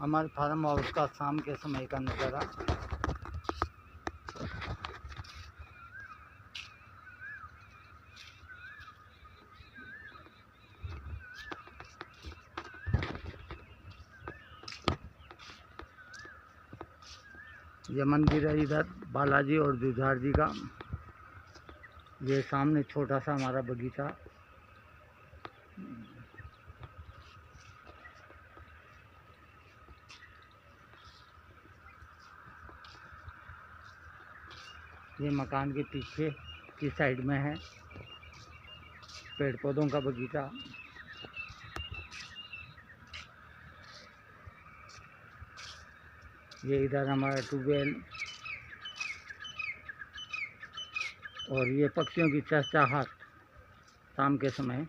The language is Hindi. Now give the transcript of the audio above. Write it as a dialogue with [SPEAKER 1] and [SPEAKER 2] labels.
[SPEAKER 1] हमारे फार्म हाउस का शाम के समय का नज़ारा। ये मंदिर है इधर बालाजी और जुझार जी का। ये सामने छोटा सा हमारा बगीचा। ये मकान के पीछे की साइड में है पेड़ पौधों का बगीचा। ये इधर हमारा ट्यूबवेल और ये पक्षियों की चहचहाट शाम के समय।